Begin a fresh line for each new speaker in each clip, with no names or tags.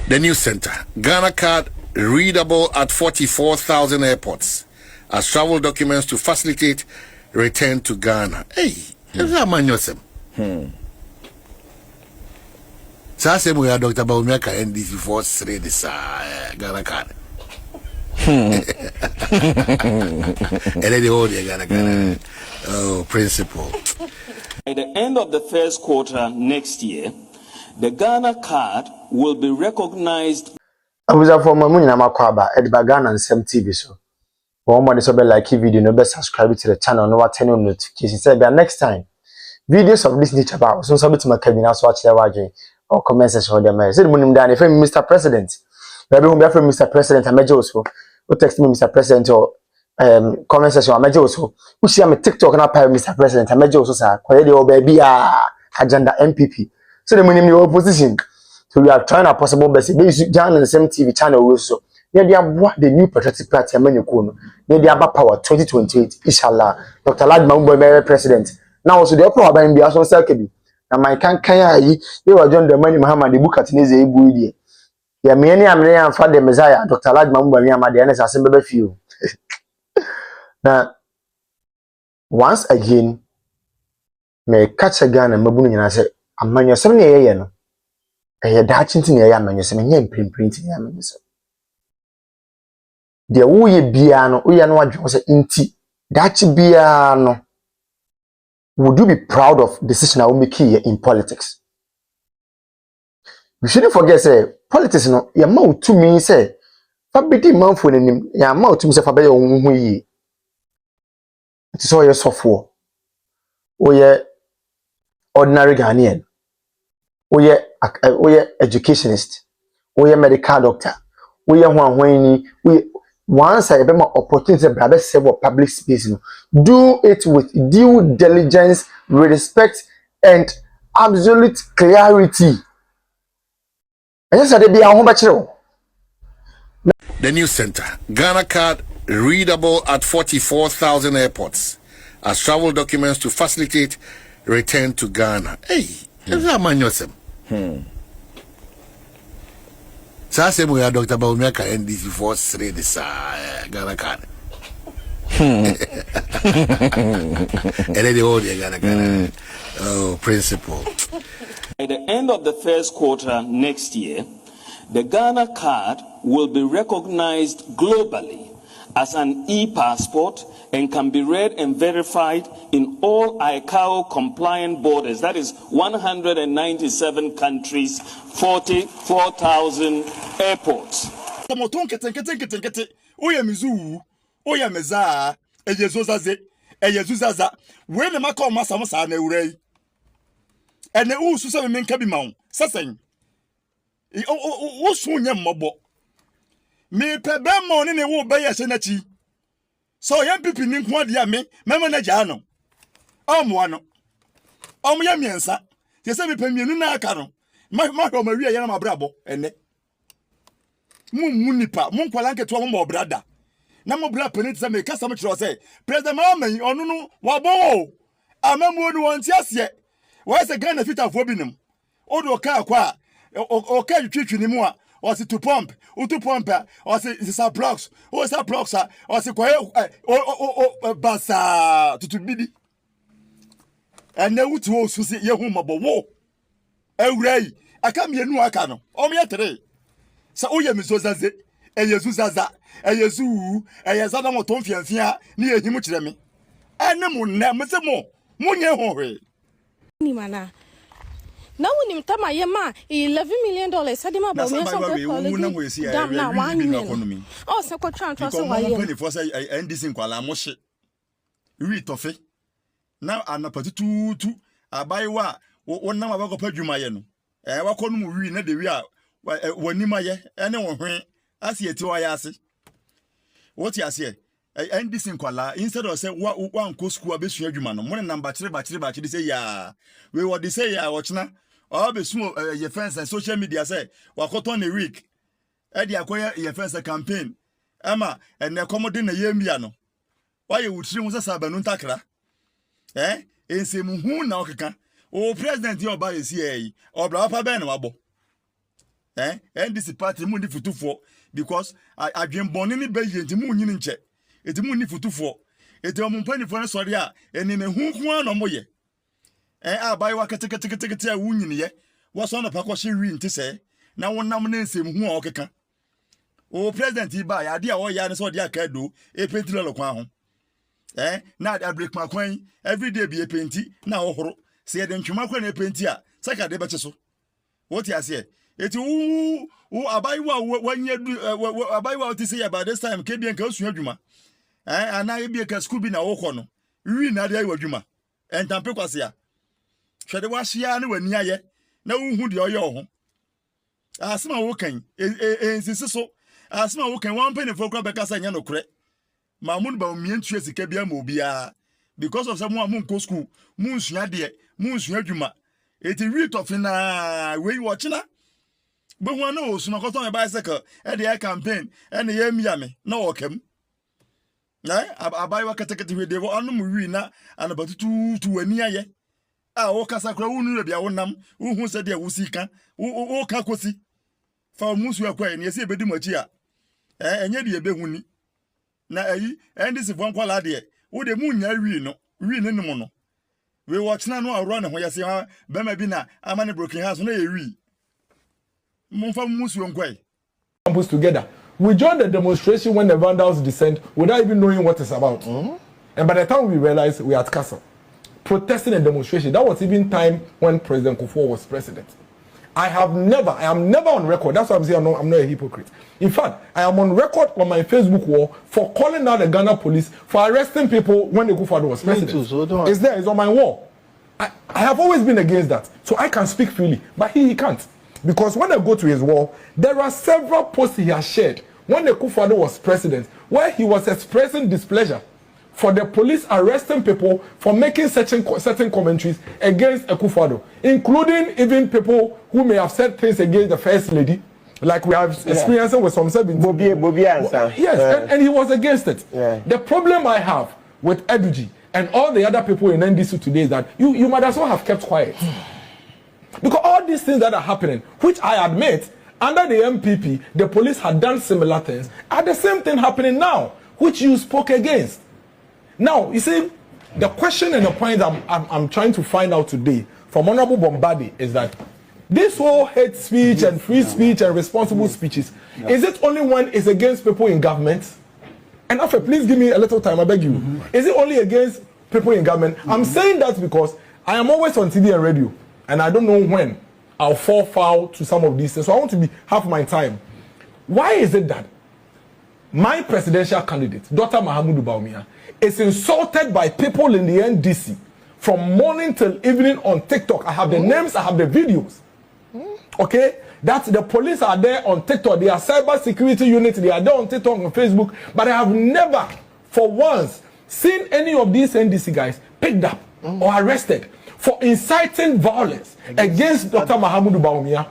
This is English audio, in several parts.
The news center. Ghana card readable at 44,000 airports as travel documents to facilitate return to Ghana. Hey, that's a man yourself. So I say we are Dr. Bawumia NDCfuor say this Ghana card. And then the whole Ghana principle.
At the end of the first quarter next year, the Ghana card will be recognized.
I was a former Munyama Kwaba at Bagana and Sam TV so. One more is like video, no best subscribe to the channel, no turn on notifications. Say next time. Videos of this nature about so submit to my cabin as watch their wagging or comment section for them. Say Munim Dan if Mr. President. Maybe whom be from Mr. President and Major also. Or text me Mr. President or comment section or Major also. Who see I'm a TikTok and I Mr. President and Major also sir. Kwede o baby agenda MPP. So the Munim your opposition. So we are trying our possible best. They use Jan and the same TV channel also. They are what the new patriotic party and menu kono. They are power 2028. Inshallah. Dr. Bawumia president. Now also the upper by India so selkebi. Na my kan yi you are John the money Muhammad the book at Neze Ibu die. Ya me ni amene am fa the Messiah Dr. Bawumia ma de na sase bebe fie. Na once again me catch again na mabunu nyina say amanyo sem ne yeye no. Eye da chinti ne yeye amanyo sem nye print ne amanyo sem. De wo ye bia no wo ye no wadwo say inti da chi bia no. Would you be proud of decision I will make here in politics? We shouldn't forget, say, politics, no, your mouth to me, say, Fabity Manful in him, your mouth to me, say, Fabe, it is all your software, or your ordinary Ghanaian, or your educationist, or your medical doctor, or your one once I have more opportunity to serve public space, do it with due diligence, respect, and absolute clarity. The
news center. Ghana card readable at 44,000 airports as travel documents to facilitate return to Ghana. Hey, that's a man yourself. So I say we are Dr. Bawumia NDCfuor say this Ghana card. And then the whole Ghana principle.
At the end of the first quarter next year, the Ghana card will be recognized globally as an e-passport and can be read and verified in all ICAO compliant borders. That is 197 countries, 44,000 airports.
So young people think what ya me na jano. Omwano. Omya miensa. Ye se me pemienu na aka no. Ma ho ma wi ya na mabrabo ene. Munipa, mun kwala nketo mo brada. Na mo bra penit se me kasa mo kiro se, President Maman onu no wa bo. Amamu onu won ti ase. Wa se Ghana fitafo binim. Odo ka akwa o ka twitwi ni mu a or si to pump, to pump, or si sa blocks, or sa blocks, or si kwaye basa to bidi. And now to also see Yahuma Bowo. Ewrei, I come here no akano. O me atere. Sa oye mizozaze, e yezuzaza, e yezu, e yazada mo ton fianfia ni ehimu kire me. Ene mo na mo se mo, mo nye ho hwe.
Ni mana. Now when you tell my yema $11 million, Sadima Bawumia damn now 1 million. Oh, Secretary and Trust why you
for say NDCfuor moshe. We tofe. Now anapati tu abai wa wonna ma bakopa dwuma ye no. Wakọ no mu wi na de wi a wanima ye ene wo hwen ase eti wa ya ase. What you say? NDCfuor instead of say one ko school abesua dwuma no. Mo number 3 ba say ya. We what they say ya watchna. All be small your friends and social media say wakoton a week. Edi akoya your friends campaign. Ama and na commodine na yemia no. Why you would see mo sasa ba no ntakra? Ense muhu na okeka. O president your ba esi e. Obra papa be na wabo. NDC party mu ni futufoɔ because adwenbɔne ne bɛyɛ nti mu nyini nkyɛ eti mu ni futufoɔ eti ɔmo mpanyinfoɔ ne sɔre a ɛnene hunkun na ɔmo yɛ abayi wa kete a wunyini yɛ wɔsɔ na pakɔ hye wi nti sɛ na wonam ne nsɛm hu a ɔkeka o president yi ba ya ade a ɔyɛ ne sɛ ɔde aka do epenti lolo kwan ho na abreak makwan every day be epenti na ɔhoro sɛ yɛde ntwema kwa na epenti a saka de bɛkye so wɔte ase eti wo abayi wa wanya abayi wa ɔte sɛ by this time kebi nka osu adwuma ana ebi ka school bi na wokɔ no wi na de ayi adwuma entampe kwase a hwede wa hia ne wani ayɛ na unhu de ɔyɛ ɔho asema wo kan ensisi so asema wo kan wan pene fo kra bɛka sɛ nya no korɛ mamun ba omie ntue sika bia ma obia because of some mun ko school mun sua de mun sua adwuma eti wi tofina we wo china be hu na osuna ko ton bicycle e de campaign e na ye mia me na wo kam abai wa katakati we de wo anum wi na anabatutu tu wani aye wo kasa kra wo nu bia wo nam wo hu se de wo sika wo ka kosi fa musu akwa ne se ebedi machi a enye de ebe huni na NDCfuor nkwala de wo de mu nya wi ne nemu no we watch na no awro ne ho yese be ma bi na amane broken house no ye wi mumfa musu nkwai
campus together. We joined the demonstration when the vandals descend without even knowing what it's about. And by the time we realized we were at Akasa, protesting a demonstration, that was even time when President f0r was president. I am never on record. That's why I'm saying I'm not a hypocrite. In fact, I am on record on my Facebook wall for calling out the Ghana police for arresting people when the f0r was president. It's there, it's on my wall. I have always been against that. So I can speak freely, but he can't. Because when I go to his wall, there are several posts he has shared when the f0r was president, where he was expressing displeasure for the police arresting people for making certain commentaries against f0r, including even people who may have said things against the first lady, like we have experienced with some yes, and he was against it. The problem I have with Eduji and all the other people in NDC today is that you might as well have kept quiet. Because all these things that are happening, which I admit, under the MPP, the police had done similar things, are the same thing happening now, which you spoke against. Now, you see, the question and the point I'm trying to find out today from Honorable Bombadi is that this whole hate speech and free speech and responsible speeches, is it only when it's against people in government? And after, please give me a little time, I beg you. Is it only against people in government? I'm saying that because I am always on TV and radio, and I don't know when I'll fall foul to some of these things. So I want to have my time. Why is it that my presidential candidate, Dr.Bawumia, is insulted by people in the NDC from morning till evening on TikTok? I have the names, I have the videos. Okay? That the police are there on TikTok. They are cyber security units. They are there on TikTok and Facebook. But I have never, for once, seen any of these NDC guys picked up or arrested for inciting violence against Dr. Bawumia.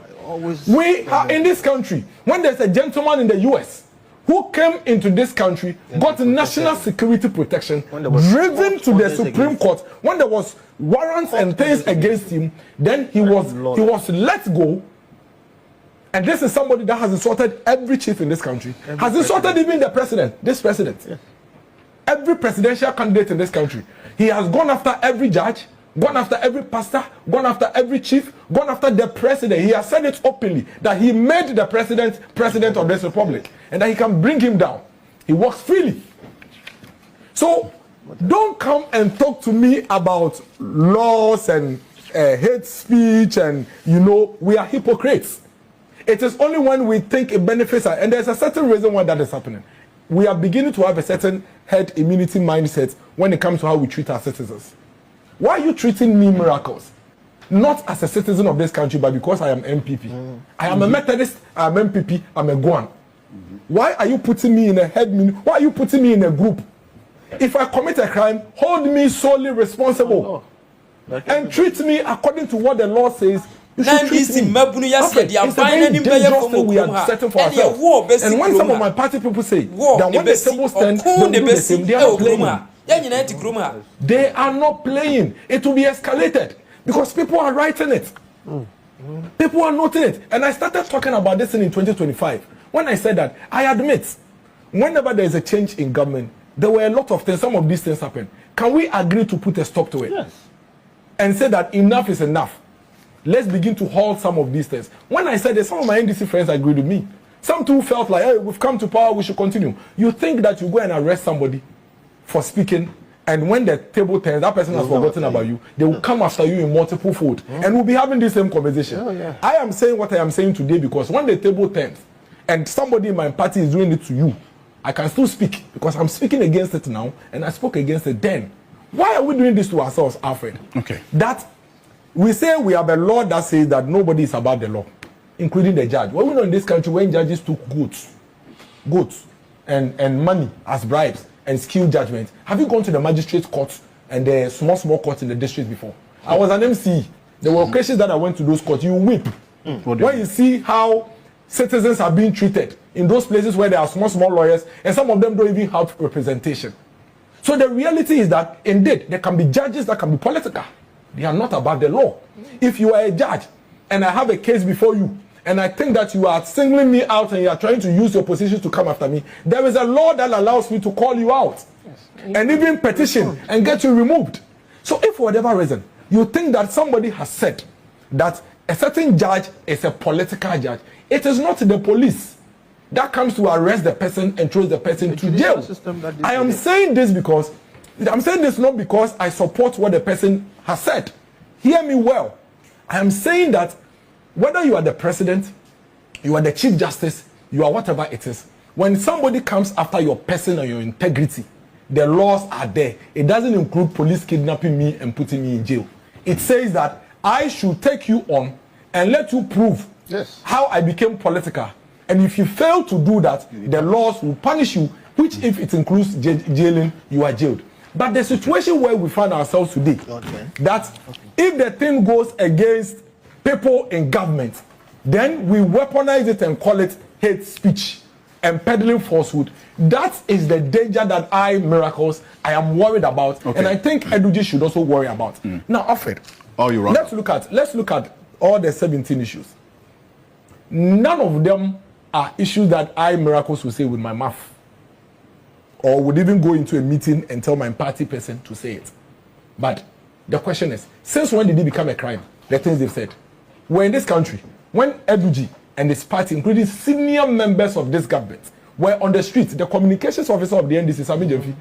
We are in this country, when there's a gentleman in the US who came into this country, got national security protection, driven to the Supreme Court, when there was warrants and things against him, then he was let go. And this is somebody that has insulted every chief in this country, has insulted even the president, this president. Every presidential candidate in this country. He has gone after every judge, gone after every pastor, gone after every chief, gone after the president. He has said it openly that he made the president of this republic and that he can bring him down. He walks freely. So don't come and talk to me about laws and hate speech and, we are hypocrites. It is only when we think it benefits us, and there's a certain reason why that is happening. We are beginning to have a certain herd immunity mindset when it comes to how we treat our citizens. Why are you treating me miracles? Not as a citizen of this country, but because I am MPP. I am a Methodist, I am MPP, I'm a Guan. Why are you putting me in a herd? Why are you putting me in a group? If I commit a crime, hold me solely responsible. And treat me according to what the law says. You should treat me. Okay, it's a very dangerous thing we are setting for ourselves. And when some of my party people say that when the table stand, don't do the same, they are not playing. They are not playing. It will be escalated because people are writing it. People are noting it. And I started talking about this in 2025. When I said that, I admit, whenever there is a change in government, there were a lot of things, some of these things happen. Can we agree to put a stop to it?
Yes.
And say that enough is enough. Let's begin to halt some of these things. When I said that, some of my NDC friends agreed with me. Some too felt like, hey, we've come to power, we should continue. You think that you go and arrest somebody for speaking, and when the table turns, that person has forgotten about you. They will come after you in multiple fold, and we'll be having the same conversation. I am saying what I am saying today because when the table turns, and somebody in my party is doing it to you, I can still speak because I'm speaking against it now, and I spoke against it then. Why are we doing this to ourselves, Alfred?
Okay.
That we say we have a law that says that nobody is above the law, including the judge. Well, we know in this country when judges took goods and money as bribes and skilled judgment. Have you gone to the magistrate courts and the small courts in the district before? I was an MC. There were occasions that I went to those courts. You weep when you see how citizens are being treated in those places where there are small lawyers, and some of them don't even have representation. So the reality is that indeed there can be judges that can be political. They are not above the law. If you are a judge and I have a case before you, and I think that you are singling me out and you are trying to use your position to come after me, there is a law that allows me to call you out and even petition and get you removed. So if for whatever reason you think that somebody has said that a certain judge is a political judge, it is not the police that comes to arrest the person and throws the person to jail. I am saying this because I'm saying this not because I support what the person has said. Hear me well. I am saying that whether you are the president, you are the chief justice, you are whatever it is, when somebody comes after your person or your integrity, the laws are there. It doesn't include police kidnapping me and putting me in jail. It says that I should take you on and let you prove how I became political. And if you fail to do that, the laws will punish you, which if it includes jailing, you are jailed. But the situation where we find ourselves today, that if the thing goes against people in government, then we weaponize it and call it hate speech and peddling falsehood. That is the danger that Miracles, I am worried about, and I think Eduji should also worry about. Now, Alfred, let's look at all the 17 issues. None of them are issues that Miracles will say with my mouth, or would even go into a meeting and tell my party person to say it. But the question is, since when did it become a crime? The things they've said. We're in this country, when Eduji and his party, including senior members of this government, were on the street, the communications officer of the NDC, Sami Jemfi,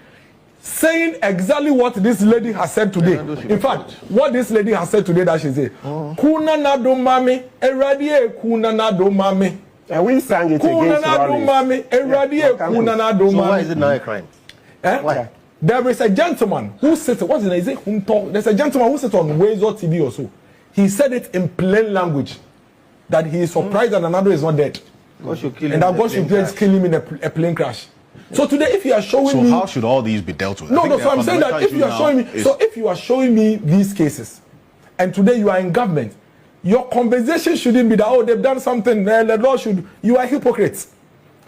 saying exactly what this lady has said today. In fact, what this lady has said today that she said, Kuna na do mami, eradie kuna na do mami.
And we sang it against
mami, eradie kuna na do mami.
So why is it not a crime? Why?
There is a gentleman who sits, what's his name? Is it Hunto? There's a gentleman who sits on Wezo TV or so. He said it in plain language that he is surprised that another is not dead. And that God should kill him in a plane crash. So today, if you are showing me,
so how should all these be dealt with?
No. So I'm saying that if you are showing me, so if you are showing me these cases, and today you are in government, your conversation shouldn't be that they've done something. The law should. You are hypocrites,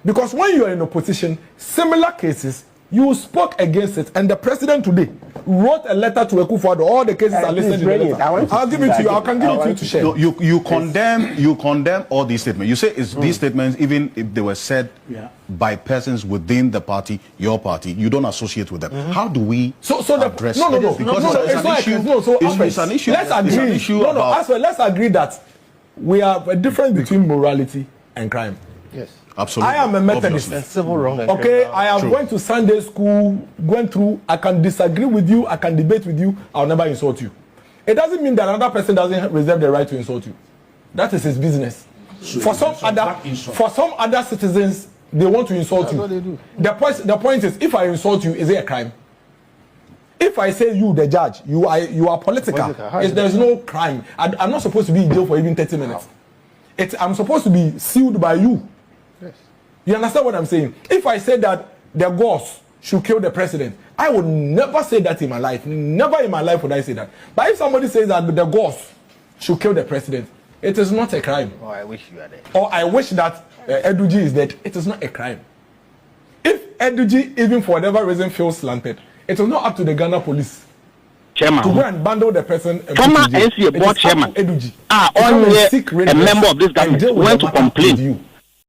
because when you are in opposition, similar cases, you spoke against it, and the president today wrote a letter to Akufo-Addo. All the cases are listed in the letter. I'll give it to you. I can give it to you to share.
No, you condemn all these statements. You say these statements, even if they were said by persons within the party, your party, you don't associate with them. How do we address it?
No. Because it's an issue. Let's agree. Let's agree that we have a difference between morality and crime.
Yes.
Absolutely.
I am a Methodist.
Civil wrong.
Okay, I have went to Sunday school, went through. I can disagree with you. I can debate with you. I'll never insult you. It doesn't mean that another person doesn't reserve the right to insult you. That is his business. For some other citizens, they want to insult you.
What they do.
The point is, if I insult you, is it a crime? If I say you, the judge, you are political, there's no crime. I'm not supposed to be in jail for even 30 minutes. I'm supposed to be sued by you.
Yes.
You understand what I'm saying? If I say that the Gauls should kill the president, I would never say that in my life. Never in my life would I say that. But if somebody says that the Gauls should kill the president, it is not a crime.
Oh, I wish you were there.
Or I wish that Eduji is dead. It is not a crime. If Eduji, even for whatever reason, feels slanted, it is not up to the Ghana police
chairman.
To go and bundle the person.
Former NCA board chairman. Only a member of this government went to complain